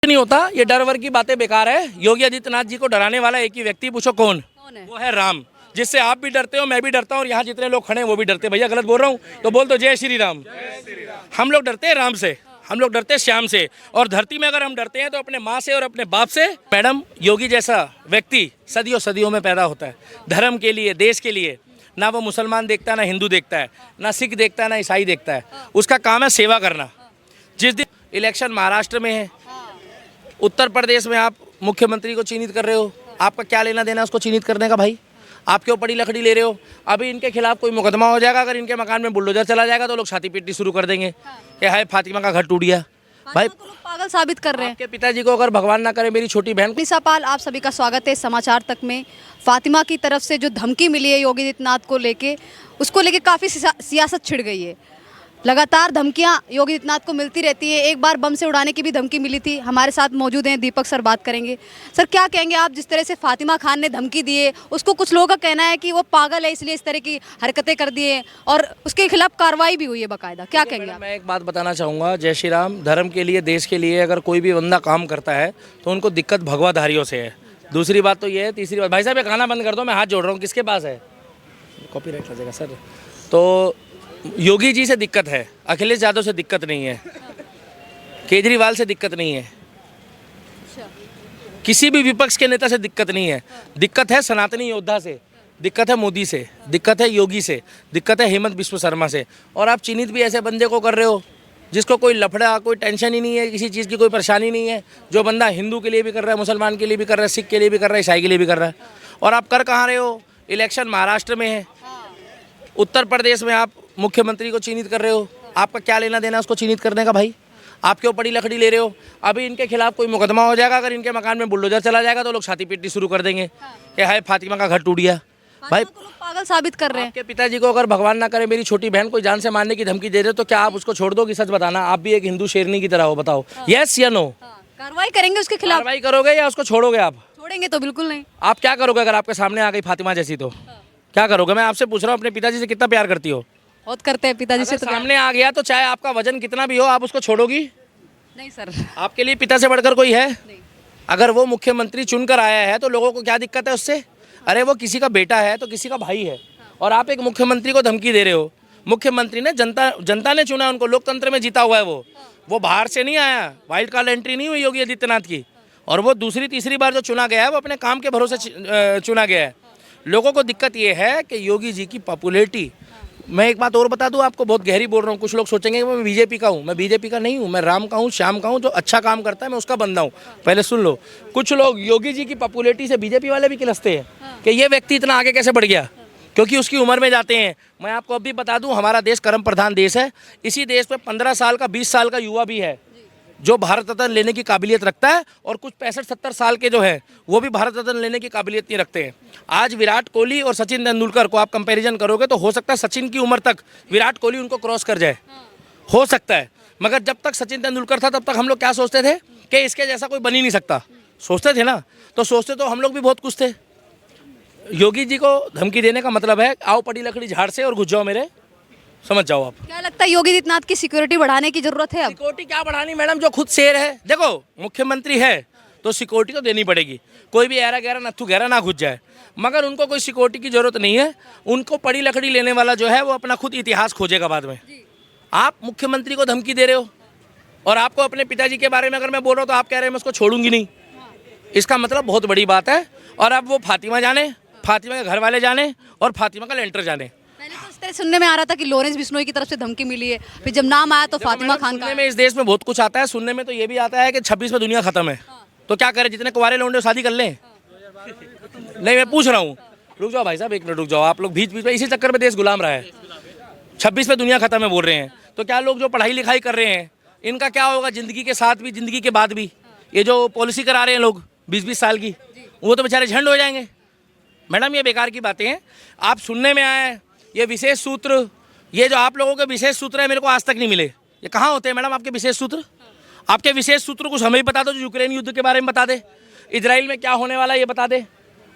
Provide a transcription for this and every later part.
नहीं होता, ये डर वर की बातें बेकार है। योगी आदित्यनाथ जी को डराने वाला एक ही व्यक्ति, पूछो कौन है? वो है राम, जिससे आप भी डरते हो, मैं भी डरता हूँ और यहाँ जितने लोग खड़े हैं वो भी डरते हैं। भैया गलत बोल रहा हूँ तो बोल दो जय श्री राम। हम लोग डरते हैं राम से, हम लोग डरते हैं श्याम से, और धरती में अगर हम डरते हैं तो अपने माँ से और अपने बाप से। मैडम, योगी जैसा व्यक्ति सदियों सदियों में पैदा होता है धर्म के लिए, देश के लिए। ना वो मुसलमान देखता है, ना हिंदू देखता है, ना सिख देखता है, ना ईसाई देखता है। उसका काम है सेवा करना। जिस दिन इलेक्शन महाराष्ट्र में है, उत्तर प्रदेश में आप मुख्यमंत्री को चिन्हित कर रहे हो, आपका क्या लेना देना उसको चिन्हित करने का भाई? आप क्यों पड़ी लकड़ी ले रहे हो? अभी इनके खिलाफ कोई मुकदमा हो जाएगा, अगर इनके मकान में बुलडोजर चला जाएगा तो लोग छाती पीटनी शुरू कर देंगे कि हाय फातिमा का घर टूट गया। भाई तो लोग पागल साबित कर रहे हैं। आपके पिताजी को अगर भगवान ना करे मेरी छोटी बहन निशा पाल, आप सभी का स्वागत है समाचार तक में। फातिमा की तरफ से जो धमकी मिली है योगी आदित्यनाथ को लेके, उसको लेके काफ़ी सियासत छिड़ गई है। लगातार धमकियां योगी आदित्यनाथ को मिलती रहती है। एक बार बम से उड़ाने की भी धमकी मिली थी। हमारे साथ मौजूद हैं दीपक सर, बात करेंगे। सर, क्या कहेंगे आप, जिस तरह से फातिमा खान ने धमकी दी है, उसको कुछ लोगों का कहना है कि वो पागल है इसलिए इस तरह की हरकतें कर दी है और उसके खिलाफ कार्रवाई भी हुई है बाकायदा, क्या कहेंगे आप? मैं एक बात बताना चाहूँगा, जय श्री राम। धर्म के लिए, देश के लिए अगर कोई भी बंदा काम करता है तो उनको दिक्कत भगवाधारियों से है। दूसरी बात तो ये है, तीसरी बात, भाई साहब ये खाना बंद कर दो, मैं हाथ जोड़ रहा हूँ। किसके पास है? कॉपीराइट लगेगा सर। तो योगी जी से दिक्कत है, अखिलेश यादव से दिक्कत नहीं है, केजरीवाल से दिक्कत नहीं है, किसी भी विपक्ष के नेता से दिक्कत नहीं है। दिक्कत है सनातनी योद्धा से, दिक्कत है मोदी से, दिक्कत है योगी से, दिक्कत है हेमंत बिश्व शर्मा से। और आप चिन्हित भी ऐसे बंदे को कर रहे हो जिसको कोई लफड़ा, कोई टेंशन ही नहीं है, किसी चीज़ की कोई परेशानी नहीं है। जो बंदा हिंदू के लिए भी कर रहा है, मुसलमान के लिए भी कर रहा है, सिख के लिए भी कर रहा है, ईसाई के लिए भी कर रहा है। और आप कर कहाँ रहे हो? इलेक्शन महाराष्ट्र में है, उत्तर प्रदेश में आप मुख्यमंत्री को चिन्हित कर रहे हो। आपका क्या लेना देना उसको चिन्हित करने का भाई? आप क्यों पड़ी लकड़ी ले रहे हो? अभी इनके खिलाफ कोई मुकदमा हो जाएगा, अगर इनके मकान में बुलडोजर चला जाएगा तो लोग छाती पीटनी शुरू कर देंगे कि हाय फातिमा का घर टूट गया। भाई तो लोग पागल साबित कर रहे हैं। आपके पिताजी को अगर भगवान ना करे मेरी छोटी बहन कोई जान से मारने की धमकी दे रहे हो तो क्या आप उसको छोड़ दोगे? सच बताना, आप भी एक हिंदू शेरनी की तरह हो, बताओ यस या नो? कार्रवाई करेंगे उसके खिलाफ? कार्रवाई करोगे या उसको छोड़ोगे? आप छोड़ेंगे तो बिल्कुल नहीं। आप क्या करोगे अगर आपके सामने आ गई फातिमा जैसी? तो क्या करोगे? मैं आपसे पूछ रहा हूँ, अपने पिताजी से कितना प्यार करती हो? बहुत करते हैं पिताजी से। अगर सामने आ गया तो चाहे आपका वजन कितना भी हो, आप उसको छोड़ोगी? नहीं सर। आपके लिए पिता से बढ़कर कोई है? नहीं। अगर वो मुख्यमंत्री चुनकर आया है तो लोगों को क्या दिक्कत है उससे? अरे वो किसी का बेटा है तो किसी का भाई है, और आप एक मुख्यमंत्री को धमकी दे रहे हो। मुख्यमंत्री ने जनता ने चुना, उनको लोकतंत्र में जीता हुआ है। वो बाहर से नहीं आया, वाइल्ड कार्ड एंट्री नहीं हुई योगी आदित्यनाथ की। और वो दूसरी तीसरी बार जो चुना गया है वो अपने काम के भरोसे चुना गया है। लोगों को दिक्कत ये है कि योगी जी की पॉपुलैरिटी, मैं एक बात और बता दूं आपको, बहुत गहरी बोल रहा हूँ। कुछ लोग सोचेंगे कि मैं बीजेपी का हूँ, मैं बीजेपी का नहीं हूँ, मैं राम का हूँ, श्याम का हूँ। जो अच्छा काम करता है मैं उसका बंदा हूँ। पहले सुन लो, कुछ लोग योगी जी की पॉपुलैरिटी से बीजेपी वाले भी किलसते हैं कि ये व्यक्ति इतना आगे कैसे बढ़ गया, क्योंकि उसकी उम्र में जाते हैं। मैं आपको अब भी बता दूं, हमारा देश कर्म प्रधान देश है। इसी देश में 15 साल का, 20 साल का युवा भी है जो भारत रत्न लेने की काबिलियत रखता है, और कुछ 65-70 साल के जो है वो भी भारत रत्न लेने की काबिलियत नहीं रखते हैं। आज विराट कोहली और सचिन तेंदुलकर को आप कंपैरिजन करोगे तो हो सकता है सचिन की उम्र तक विराट कोहली उनको क्रॉस कर जाए, हो सकता है। मगर जब तक सचिन तेंदुलकर था तब तक हम लोग क्या सोचते थे कि इसके जैसा कोई बन ही नहीं सकता, सोचते थे ना। तो सोचते तो हम लोग भी बहुत कुछ थे। योगी जी को धमकी देने का मतलब है आओ पड़ी लकड़ी झाड़ से और घुस जाओ मेरे, समझ जाओ आप। क्या लगता है योगी आदित्यनाथ की सिक्योरिटी बढ़ाने की जरूरत है अब? सिक्योरिटी क्या बढ़ानी मैडम, जो खुद शेर है। देखो मुख्यमंत्री है तो सिक्योरिटी तो देनी पड़ेगी, कोई भी ऐरा गहरा नत्थू गहरा ना घुस जाए। मगर उनको कोई सिक्योरिटी की जरूरत नहीं है। उनको पड़ी लकड़ी लेने वाला जो है वो अपना खुद इतिहास खोजेगा बाद में। आप मुख्यमंत्री को धमकी दे रहे हो और आपको अपने पिताजी के बारे में अगर मैं बोल रहा हूँ तो आप कह रहे हैं मैं उसको छोड़ूंगी नहीं। इसका मतलब बहुत बड़ी बात है। और अब वो फातिमा जाने, फातिमा के घर वाले जाने और फातिमा का लेंटर जाने। पहले तो इस तरह सुनने में आ रहा था कि लॉरेंस बिश्नोई की तरफ से धमकी मिली है, फिर जब नाम आया तो फातिमा खान का। सुनने में इस देश में बहुत कुछ आता है। सुनने में तो ये भी आता है कि 26 में दुनिया खत्म है, तो क्या करें, जितने कुंवारे लौंडे शादी कर लें। नहीं, मैं पूछ रहा हूँ, रुक जाओ भाई साहब, एक मिनट रुक जाओ। आप लोग बीच बीच में इसी चक्कर में देश गुलाम रहा है। 26 में दुनिया खत्म है बोल रहे हैं, तो क्या लोग जो पढ़ाई लिखाई कर रहे हैं इनका क्या होगा जिंदगी के साथ भी, जिंदगी के बाद भी? ये जो पॉलिसी करा रहे हैं लोग 20-20 साल की, वो तो बेचारे झंड हो जाएंगे। मैडम ये बेकार की बातें हैं। आप सुनने में आए ये विशेष सूत्र, ये जो आप लोगों के विशेष सूत्र है मेरे को आज तक नहीं मिले। ये कहाँ होते हैं मैडम आपके विशेष सूत्र? आपके विशेष सूत्र कुछ हमें ही बता दो, जो यूक्रेन युद्ध के बारे में बता दे, इजराइल में क्या होने वाला है ये बता दे।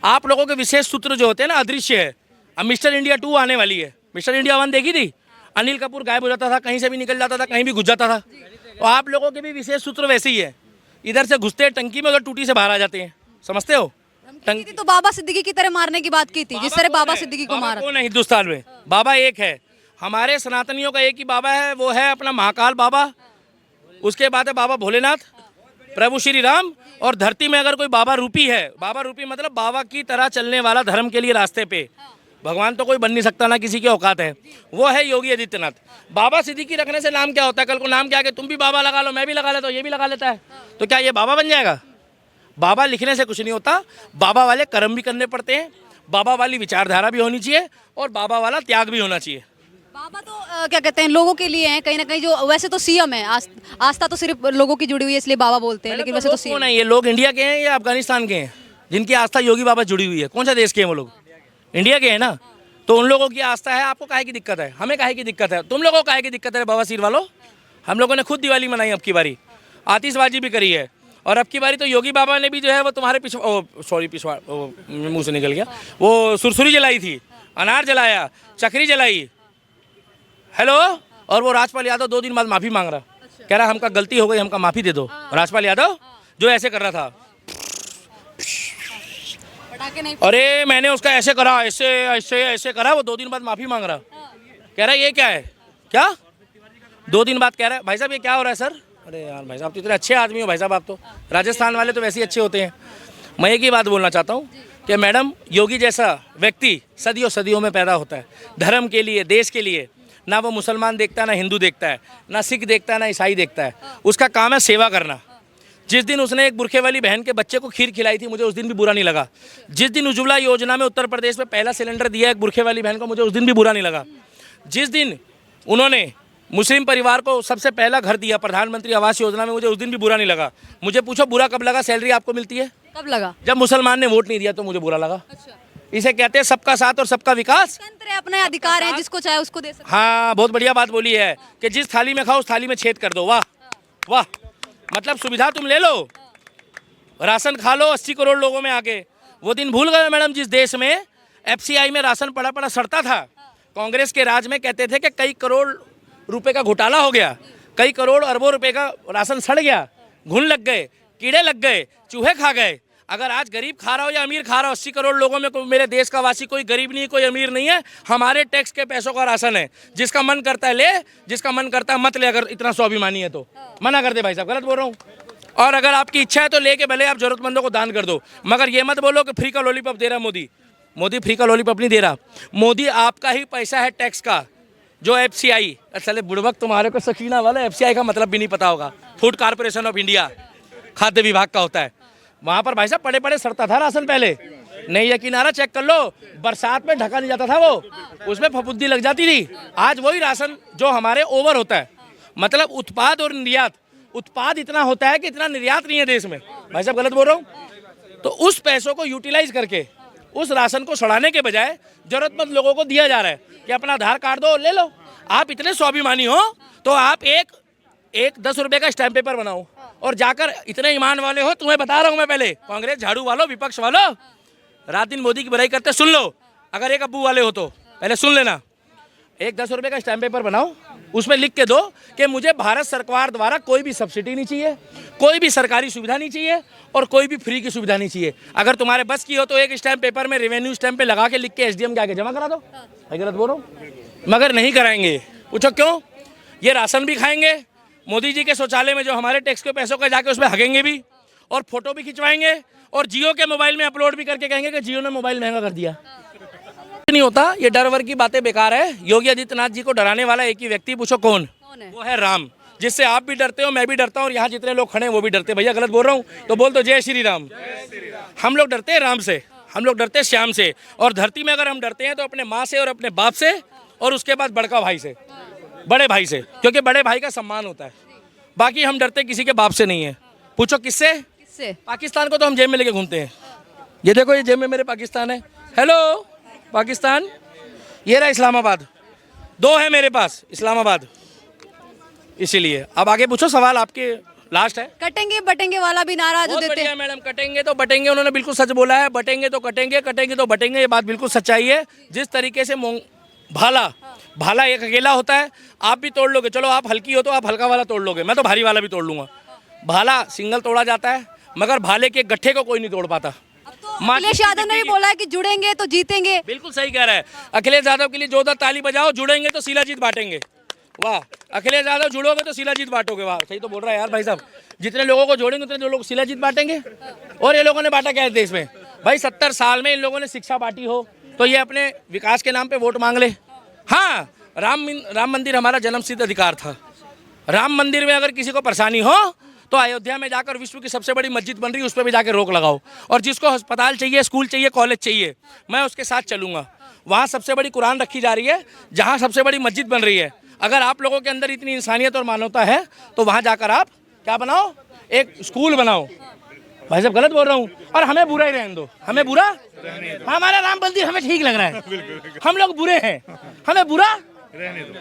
आप लोगों के विशेष सूत्र जो होते हैं ना अदृश्य है। अब मिस्टर इंडिया 2 आने वाली है। मिस्टर इंडिया 1 देखी थी? अनिल कपूर गायब हो जाता था, कहीं से भी निकल जाता था, कहीं भी घुस जाता था। तो आप लोगों के भी विशेष सूत्र वैसे ही है। इधर से घुसते हैं टंकी में, उधर टूटी से बाहर आ जाते हैं, समझते हो? धमकी दी थी तो बाबा सिद्दीकी की तरह मारने की बात की थी, जिस तरह बाबा सिद्दीकी को मारा। कौन है हिंदुस्तान में? बाबा एक है, हमारे सनातनियों का एक ही बाबा है, वो है अपना महाकाल बाबा। उसके बाद है बाबा भोलेनाथ, प्रभु श्री राम। और धरती में अगर कोई बाबा रूपी है, बाबा रूपी मतलब बाबा की तरह चलने वाला धर्म के लिए रास्ते पे, भगवान तो कोई बन नहीं सकता, ना किसी की औकात है, वो है योगी आदित्यनाथ। बाबा सिद्दीकी रखने से नाम क्या होता है? कल को नाम क्या है, तुम भी बाबा लगा लो, मैं भी लगा लेता हूँ, ये भी लगा लेता है, तो क्या ये बाबा बन जाएगा? बाबा लिखने से कुछ नहीं होता, बाबा वाले कर्म भी करने पड़ते हैं, बाबा वाली विचारधारा भी होनी चाहिए, और बाबा वाला त्याग भी होना चाहिए। बाबा तो क्या कहते हैं, लोगों के लिए हैं कहीं ना कहीं, जो वैसे तो सीएम है, आस्था तो सिर्फ लोगों की जुड़ी हुई है इसलिए बाबा बोलते हैं, लेकिन वैसे तो कौन है ये लोग? इंडिया के हैं या अफगानिस्तान के हैं जिनकी आस्था योगी बाबा जुड़ी हुई है? कौन सा देश के हैं वो लोग? इंडिया के हैं ना। तो उन लोगों की आस्था है, आपको काहे की दिक्कत है? हमें काहे की दिक्कत है? तुम लोगों को काहे की दिक्कत है? बवासीर वालों, हम लोगों ने खुद दिवाली मनाई, अब की बारी आतिशबाजी भी करी है, और अब की बारी तो योगी बाबा ने भी जो है वो तुम्हारे पिछवाड़ मुंह से निकल गया, वो सुरसुरी जलाई थी, अनार जलाया, चक्री जलाई, हेलो। और वो राजपाल यादव 2 दिन बाद माफ़ी मांग रहा, कह रहा हमका गलती हो गई, हमका माफ़ी दे दो। राजपाल यादव जो ऐसे कर रहा था, पटाखे नहीं, अरे मैंने उसका ऐसे करा, ऐसे ऐसे ऐसे करा, वो 2 दिन बाद माफ़ी मांग रहा, कह रहा ये क्या है? क्या 2 दिन बाद कह रहा है भाई साहब ये क्या हो रहा है सर? अरे यार भाई साहब तो इतने अच्छे आदमी हो भाई साहब, आप तो राजस्थान वाले तो वैसे ही अच्छे होते हैं। मैं एक ही बात बोलना चाहता हूँ कि मैडम, योगी जैसा व्यक्ति सदियों सदियों में पैदा होता है धर्म के लिए, देश के लिए। ना वो मुसलमान देखता है, ना हिंदू देखता है, ना सिख देखता है, ना ईसाई देखता है, उसका काम है सेवा करना। जिस दिन उसने एक बुरखे वाली बहन के बच्चे को खीर खिलाई थी, मुझे उस दिन भी बुरा नहीं लगा। जिस दिन उज्ज्वला योजना में उत्तर प्रदेश में पहला सिलेंडर दिया एक बुरखे वाली बहन को, मुझे उस दिन भी बुरा नहीं लगा। जिस दिन उन्होंने मुस्लिम परिवार को सबसे पहला घर दिया प्रधानमंत्री आवास योजना में, मुझे उस दिन भी बुरा नहीं लगा। मुझे पूछो बुरा कब लगा? सैलरी आपको मिलती है कब लगा? जब मुसलमान ने वोट नहीं दिया तो मुझे बुरा लगा। इसे कहते हैं सबका साथ और सबका विकास। अपने अधिकार हैं, जिसको चाहे उसको दे सकते। हाँ, बहुत बढ़िया बात बोली है कि जिस थाली में खाओ उस थाली में छेद कर दो। वाह वाह, मतलब सुविधा तुम ले लो, राशन खा लो 80 करोड़ लोगों में आके। वो दिन भूल गए मैडम, जिस देश में FCI में राशन पड़ा पड़ा सड़ता था, कांग्रेस के राज में कहते थे कि कई करोड़ रुपए का घोटाला हो गया, कई करोड़ अरबों रुपए का राशन सड़ गया, घुन लग गए, कीड़े लग गए, चूहे खा गए। अगर आज गरीब खा रहा हो या अमीर खा रहा हो, 80 करोड़ लोगों में मेरे देश का वासी कोई गरीब नहीं, कोई अमीर नहीं है, हमारे टैक्स के पैसों का राशन है। जिसका मन करता है ले, जिसका मन करता है मत ले। अगर इतना स्वाभिमानी है तो मना कर दे भाई साहब, गलत बोल रहा हूँ। और अगर आपकी इच्छा है तो लेके भले आप जरूरतमंदों को दान कर दो, मगर ये मत बोलो कि फ्री का लॉलीपॉप दे रहा मोदी। मोदी फ्री का लॉलीपॉप नहीं दे रहा, मोदी आपका ही पैसा है टैक्स का, जो FCI, चले बुड़बक तुम्हारे को सकीना वाला FCI का मतलब भी नहीं पता होगा, फूड कॉर्पोरेशन ऑफ इंडिया, खाद्य विभाग का होता है। वहाँ पर भाई साहब पड़े पड़े सड़ता था राशन पहले, नहीं यकीन आ रहा, चेक कर लो, बरसात में ढका नहीं जाता था वो, उसमें फफूंदी लग जाती थी। आज वही राशन जो हमारे ओवर होता है, मतलब उत्पाद और निर्यात, उत्पाद इतना होता है कि इतना निर्यात नहीं है देश में। भाई साहब गलत बोल रहा हूँ? तो उस पैसों को यूटिलाइज करके उस राशन को सड़ाने के बजाय जरूरतमंद लोगों को दिया जा रहा है कि अपना आधार कार्ड दो ले लो। आप इतने स्वाभिमानी हो तो आप एक 10 रुपए का स्टैम्प पेपर बनाओ और जाकर, इतने ईमान वाले हो, तुम्हें बता रहा हूँ मैं पहले, कांग्रेस झाड़ू वालों, विपक्ष वालों, रात दिन मोदी की बुराई करते सुन लो। अगर एक अब्बू वाले हो तो पहले सुन लेना, एक 10 रुपए का स्टैम्प पेपर बनाओ, उसमें लिख के दो कि मुझे भारत सरकार द्वारा कोई भी सब्सिडी नहीं चाहिए, कोई भी सरकारी सुविधा नहीं चाहिए और कोई भी फ्री की सुविधा नहीं चाहिए। अगर तुम्हारे बस की हो तो एक स्टैम्प पेपर में रेवेन्यू स्टैम्प पे लगा के लिख के SDM के आगे जमा करा दो। मैं गलत बोल रहा हूँ? मगर नहीं कराएंगे। पूछो क्यों? ये राशन भी खाएंगे, मोदी जी के शौचालय में जो हमारे टैक्स के पैसों का जाके उसमें हगेंगे भी, और फोटो भी खिंचवाएंगे, और जियो के मोबाइल में अपलोड भी करके कहेंगे कि जियो ने मोबाइल महंगा कर दिया। नहीं होता, ये डर वर की बातें बेकार है। योगी आदित्यनाथ जी को डराने वाला एक ही व्यक्ति, पूछो कौन है? वो है राम, जिससे आप भी डरते हो, मैं भी डरता हूँ, और यहाँ जितने लोग खड़े हैं वो भी डरते हैं। भैया गलत बोल रहा हूँ तो बोल दो जय श्री राम। हम लोग डरते हैं राम से, हम लोग डरते हैं श्याम से, और धरती में अगर हम डरते हैं तो अपने माँ से और अपने बाप से, और उसके बाद बड़का भाई से, बड़े भाई से, क्योंकि बड़े भाई का सम्मान होता है। बाकी हम डरते किसी के बाप से नहीं है। पूछो किससे? पाकिस्तान को तो हम जेब में लेके घूमते हैं। ये देखो, ये जेब में मेरे पाकिस्तान है। हेलो पाकिस्तान, ये रहा इस्लामाबाद, 2 है मेरे पास इस्लामाबाद। इसीलिए अब आगे पूछो सवाल, आपके लास्ट है। कटेंगे बटेंगे वाला भी नारा जो देते हैं मैडम, कटेंगे तो बटेंगे, उन्होंने बिल्कुल सच बोला है, बटेंगे तो कटेंगे, कटेंगे तो बटेंगे, ये बात बिल्कुल सच्चाई है। जिस तरीके से भाला एक अकेला होता है, आप भी तोड़ लोगे, चलो आप हल्की हो तो आप हल्का वाला तोड़ लोगे, मैं तो भारी वाला भी तोड़ लूंगा। भाला सिंगल तोड़ा जाता है, मगर भाले के गट्ठे को कोई नहीं तोड़ पाता। अखिलेश यादव ने भी बोला है कि जुड़ेंगे तो जीतेंगे। बिल्कुल सही कह रहा है। अखिलेश यादव के लिए जोरदार ताली बजाओ, जुड़ेंगे तो शिलाजीत बांटेंगे। वाह, अखिलेश यादव जुड़ोगे तो शिलाजीत बांटोगे। वाह, सही तो बोल रहा है यार भाई साहब। जितने लोगों को जोड़ेंगे उतने लोग शिलाजीत बांटेंगे। और ये लोगों ने बांटा क्या है देश में भाई? 70 साल में इन लोगों ने शिक्षा बांटी हो तो ये अपने विकास के नाम पे वोट मांग ले। हाँ, राम मंदिर हमारा जन्मसिद्ध अधिकार था। राम मंदिर में अगर किसी को परेशानी हो तो अयोध्या में जाकर विश्व की सबसे बड़ी मस्जिद बन रही है उस पर भी जाकर रोक लगाओ। और जिसको अस्पताल चाहिए, स्कूल चाहिए, कॉलेज चाहिए, मैं उसके साथ चलूंगा। वहाँ सबसे बड़ी कुरान रखी जा रही है, जहाँ सबसे बड़ी मस्जिद बन रही है। अगर आप लोगों के अंदर इतनी इंसानियत और मानवता है तो वहाँ जाकर आप क्या बनाओ? एक स्कूल बनाओ। भाई साहब गलत बोल रहा हूँ? और हमें बुरा ही रहने दो, हमें बुरा, हमारा राम मंदिर हमें ठीक लग रहा है। हम लोग बुरे हैं, हमें बुरा रहने दो।